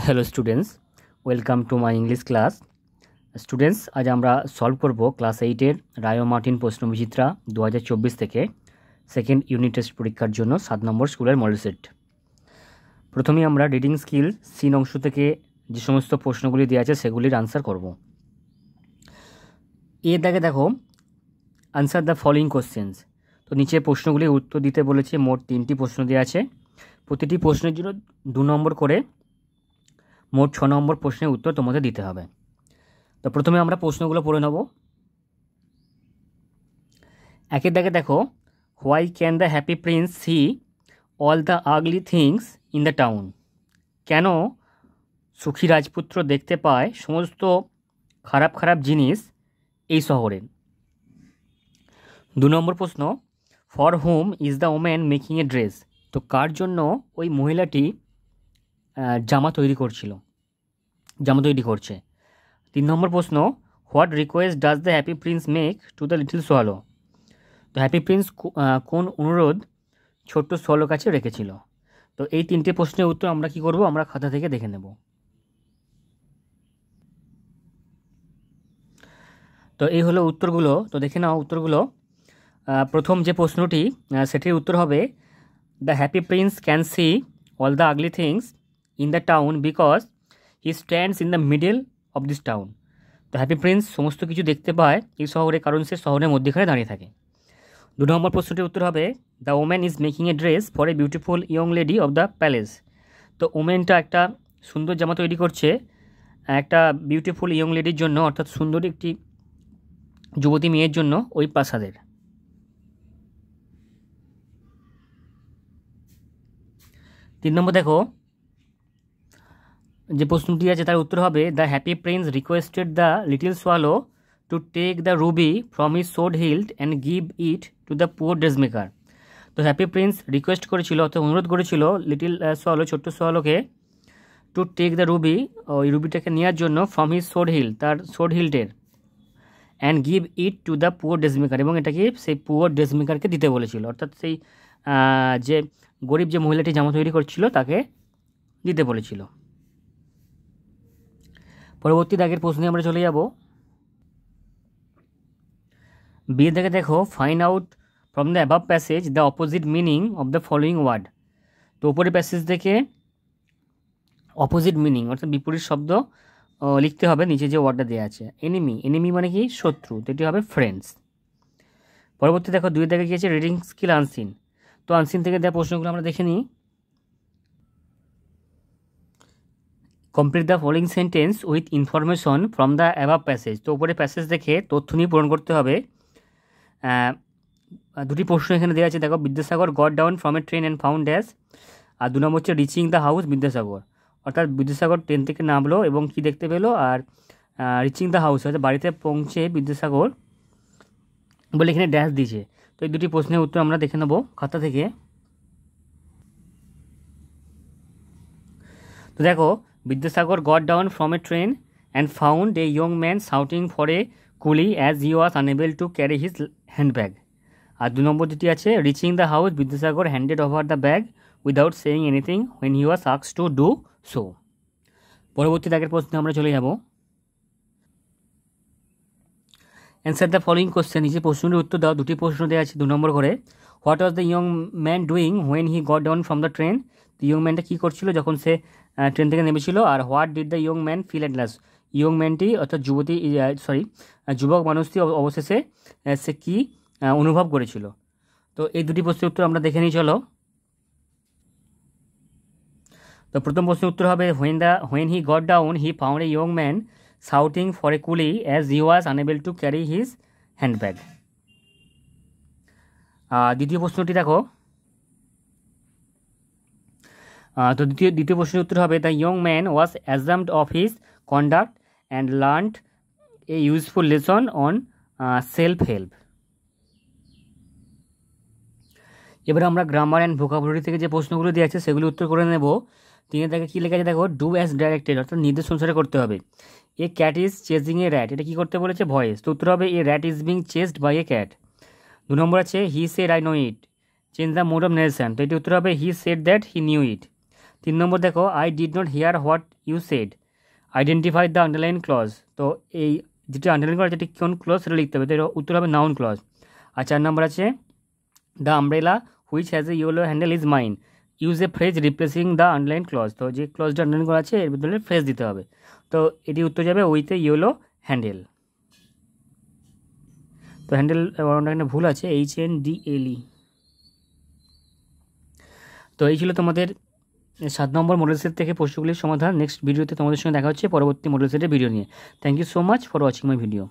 Hello students, welcome to my English class. Students, আজ আমরা solve করব ক্লাস 8-এর রায় ও Martin প্রশ্নবিচিত্রা 2024 থেকে সেকেন্ড ইউনিট টেস্ট পরীক্ষার জন্য 7 নম্বর স্কুলের মডেল সেট। প্রথমেই আমরা রিডিং স্কিল সিন অংশ থেকে যে সমস্ত প্রশ্নগুলি দেওয়া আছে সেগুলির আনসার করব। দেখো আনসার দ্য ফলোইং কোশ্চেন্স। তো নিচে প্রশ্নগুলির উত্তর দিতে বলেছে। মোট 3টি প্রশ্ন দেওয়া আছে, প্রতিটি প্রশ্নের জন্য 2 নম্বর করে, মোট 6 নম্বর প্রশ্নের উত্তর তোমাদের দিতে হবে। তো প্রথমে আমরা প্রশ্নগুলো পড়ে নেব। একের দাগে দেখো, why can the happy prince see all the ugly things in the town? কেন সুখী রাজপুত্র দেখতে পায় সমস্ত খারাপ খারাপ জিনিস এই শহরে? 2 নম্বর প্রশ্ন, for hmm is the woman making A dress? তো কার জন্য ওই মহিলাটি জামা তৈরি করছে? 3 নম্বর প্রশ্ন, what request does the happy Prince make to the little swallow? তো হ্যাপি প্রিন্স কোন অনুরোধ ছোট্ট সোয়ালোর কাছে রেখেছিল? তো এই 3টে প্রশ্নের উত্তর আমরা কি করব, আমরা খাতা থেকে দেখে নেব। তো এই হলো উত্তরগুলো। তো দেখে নাও উত্তরগুলো। প্রথম যে প্রশ্নটি সেটির উত্তর হবে, the happy Prince can see all the ugly things in the town because he stands in the middle of this town. তো হ্যাপি প্রিন্স সমস্ত কিছু দেখতে পায় এই শহরে, কারণ সে শহরের মধ্যেখানে দাঁড়িয়ে থাকে। 2 নম্বর প্রশ্নটির উত্তর হবে, the woman is making A dress for a beautiful young lady of the palace. তো ওম্যানটা একটা সুন্দর জামা তৈরি করছে একটা বিউটিফুল ইয়ং লেডির জন্য, অর্থাৎ সুন্দর একটি যুবতী মেয়ের জন্য ওই প্রাসাদের। 3 নম্বর দেখো যে প্রশ্নটি আছে তার উত্তর হবে, the happy prince requested the little swallow to take the ruby from his sword hilt and give it to the poor dressmaker. তো হ্যাপি প্রিন্স রিকোয়েস্ট করেছিল, অর্থাৎ অনুরোধ করেছিল লিটল সোয়ালো, ছোট্ট সোয়ালোকে, টু টেক দ্য রুবি, ওই রুবিটাকে নেওয়ার জন্য, ফ্রম হিজ সোড হিল, তার সোড হিল্টের, and give it to the poor dressmaker, এবং এটাকে সেই পুয়ার ড্রেসমেকারকে দিতে বলেছিল, অর্থাৎ সেই যে গরিব যে মহিলাটি জামা তৈরি করছিল তাকে দিতে বলেছিল। পরবর্তী দাগের প্রশ্নে আমরা চলে যাব। বিয়ের দাগে দেখো, find out from the above passage the opposite meaning of the following word. তো ওপরের প্যাসেজ থেকে অপোজিট মিনিং অর্থাৎ বিপরীত শব্দ লিখতে হবে নিচে যে ওয়ার্ডটা দেওয়া আছে। এনিমি মানে কি? শত্রু। তো এটি হবে ফ্রেন্ডস। পরবর্তী দেখো 2 দাগে গিয়েছে রিডিং স্কিল আনসিন। তো আনসিন থেকে দেওয়া প্রশ্নগুলো আমরা দেখে নিই। Complete the following sentence with information from the above passage. তো উপরে প্যাসেজ দেখে তথ্য নিয়ে পূরণ করতে হবে। 2টি প্রশ্ন এখানে দেওয়া আছে। দেখো, Vidyasagar got down from a train and found dash. আর 2 নম্বর হচ্ছে রিচিং দ্য হাউস বিদ্যাসাগর, অর্থাৎ বিদ্যাসাগর ট্রেন থেকে নামলো এবং কি দেখতে পেলো। আর রিচিং দ্য হাউস অর্থাৎ বাড়িতে পৌঁছে বিদ্যাসাগর বলে এখানে ড্যাশ দিয়েছে। তো এই 2টি প্রশ্নের উত্তর আমরা দেখে নেব খাতা থেকে। তো দেখো, Vidyasagar got down from a train and found a young man shouting for a coolie as he was unable to carry his handbag. আর 2 নম্বর যেটি আছে, reaching the house Vidyasagar handed over the bag without saying anything when he was asked to do so. পরবর্তী দাগের প্রশ্নে আমরা চলে যাব। Answer the following question. নিচে প্রশ্নের উত্তর দাও। 2টি প্রশ্ন দেওয়া আছে 2 নম্বর করে। What was the young man doing when he got down from the train? Young ম্যানটা কী করছিল যখন সে ট্রেন থেকে নেমেছিল? আর what did the young man feel at last? Young ম্যানটি অর্থাৎ যুবক মানুষটি অবশেষে সে কী অনুভব করেছিল? তো এই 2টি প্রশ্নের উত্তর আমরা দেখে নিই, চলো। তো প্রথম প্রশ্নের উত্তর হবে, when he got down he found a young man shouting for a coolie as he was unable to carry his handbag. দ্বিতীয় প্রশ্নটি দেখো। তো দ্বিতীয় প্রশ্নের উত্তর হবে, the young man was ashamed of his conduct and learned a useful lesson on self help. এবার আমরা গ্রামার অ্যান্ড ভোকাবুলারি থেকে যে প্রশ্নগুলো দেওয়া আছে সেগুলো উত্তর করে নেব। 3 দাগে কী লেখা আছে দেখো, ডু অ্যাজ ডাইরেক্টেড অর্থাৎ নির্দেশ অনুসারে করতে হবে। A cat is chasing a rat, এটা কী করতে বলেছে? ভয়েস। তো উত্তর হবে, a rat is being chased by a cat. 2 নম্বর আছে, he said I know it, change the mode of narration. তো এটি উত্তর হবে, he said that he knew it. 3 নম্বর দেখো, I did not hear what you said, identify the underline clause. তো এই যেটা আন্ডারলাইন করা যেটি কোন ক্লজ সেটা লিখতে হবে, তো উত্তর হবে নাউন ক্লজ। আর 4 নম্বর আছে, the umbrella which has a yellow handle is mine, use a phrase replacing the underline clause. তো যে ক্লজটা আন্ডারলাইন করা আছে এর বদলে ফ্রেজ দিতে হবে, তো এটি উত্তর যাবে উইথ এ ইয়েলো হ্যান্ডেল। তো হ্যান্ডেল এখানে ভুল আছে, HNDLE। তো এই ছিল তোমাদের 7 নম্বর মডেল সেট থেকে প্রশ্নগুলির সমাধান। নেক্সট ভিডিওতে তোমাদের সঙ্গে দেখা হচ্ছে পরবর্তী মডেল সেটের ভিডিও নিয়ে। Thank you so much for watching my video.